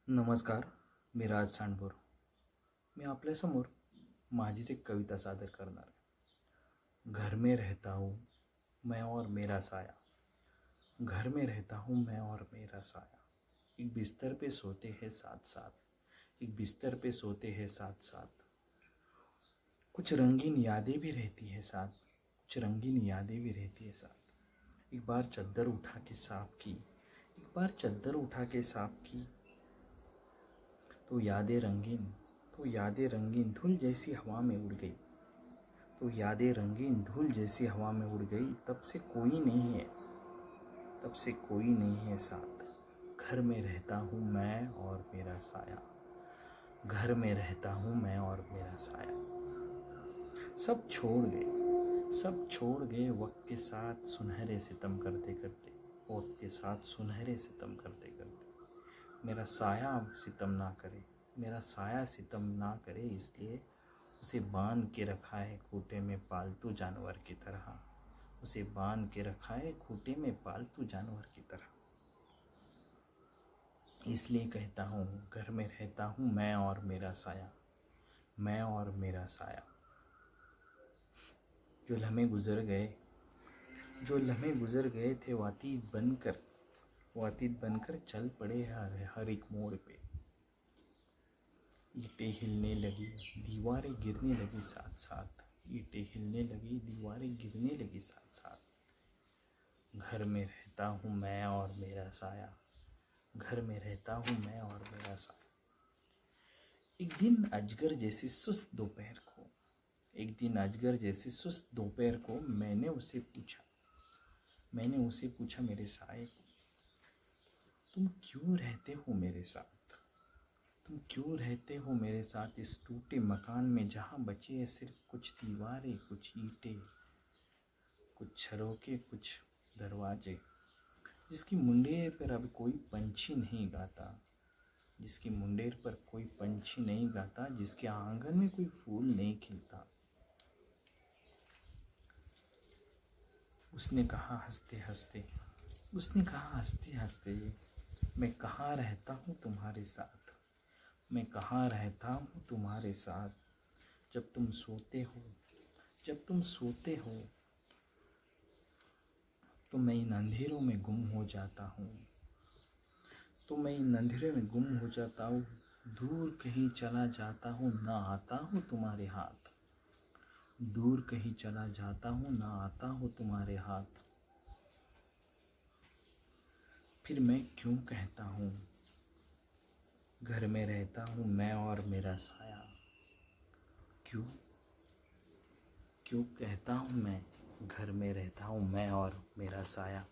नमस्कार. मी राज सांडभोर. मी आपल्यासमोर माझीच एक कविता सादर करणार आहे. घर में रहता हूँ मैं और मेरा साया. घर में रहता हूँ मैं और मेरा साया. एक बिस्तर पे सोते हैं साथ साथ. एक बिस्तर पे सोते हैं साथ साथ. कुछ रंगीन यादें भी रहती है साथ. कुछ रंगीन यादें भी रहती है साथ. एक बार चद्दर उठा के साफ की. एक बार चद्दर उठा के साफ की. तो यादें रंगीन धूल जैसी हवा में उड़ गई. तो यादें रंगीन धूल जैसी हवा में उड़ गई. तब से कोई नहीं है, तब से कोई नहीं है साथ. घर में रहता हूँ मैं और मेरा साया. घर में रहता हूँ मैं और मेरा साया. सब छोड़ गए वक्त के साथ सुनहरे सितम करते करते. वक्त के साथ सुनहरे सितम करते करते. मेरा साया सितम ना करे, मेरा साया सितम ना करे, इसलिए उसे बांध के रखा है खूंटे में पालतू जानवर की तरह. उसे बांध के रखा है खूंटे में पालतू जानवर की तरह. इसलिए कहता हूँ घर में रहता हूँ मैं और मेरा साया. मैं और मेरा साया. जो लम्हे गुजर गए थे वो अतीत बनकर चल पड़े हर एक मोड़ पे. ईंटें हिलने लगी, दीवारें गिरने लगी साथ साथ. ईंटें हिलने लगी, दीवारें गिरने लगी साथ साथ. घर में रहता हूँ मैं और मेरा साया. घर में रहता हूँ मैं और मेरा साया. एक दिन अजगर जैसी सुस्त दोपहर को मैंने उसे पूछा मेरे साए को, तुम क्यों रहते हो मेरे साथ? तुम क्यों रहते हो मेरे साथ इस टूटे मकान में जहाँ बचे हैं सिर्फ कुछ दीवारें, कुछ ईंटें, कुछ झरोखे, कुछ दरवाजे. जिसकी मुंडेर पर अब कोई पंछी नहीं गाता. जिसकी मुंडेर पर कोई पंछी नहीं गाता. जिसके आंगन में कोई फूल नहीं खिलता. उसने कहा हंसते हंसते, मैं कहाँ रहता हूँ तुम्हारे साथ. मैं कहाँ रहता हूँ तुम्हारे साथ. जब तुम सोते हो तो मैं इन अंधेरों में गुम हो जाता हूँ. दूर कहीं चला जाता हूँ ना आता हूँ तुम्हारे हाथ. दूर कहीं चला जाता हूँ ना आता हूँ तुम्हारे हाथ. फिर मैं क्यों कहता हूँ घर में रहता हूँ मैं और मेरा साया. क्यों कहता हूँ मैं घर में रहता हूँ मैं और मेरा साया.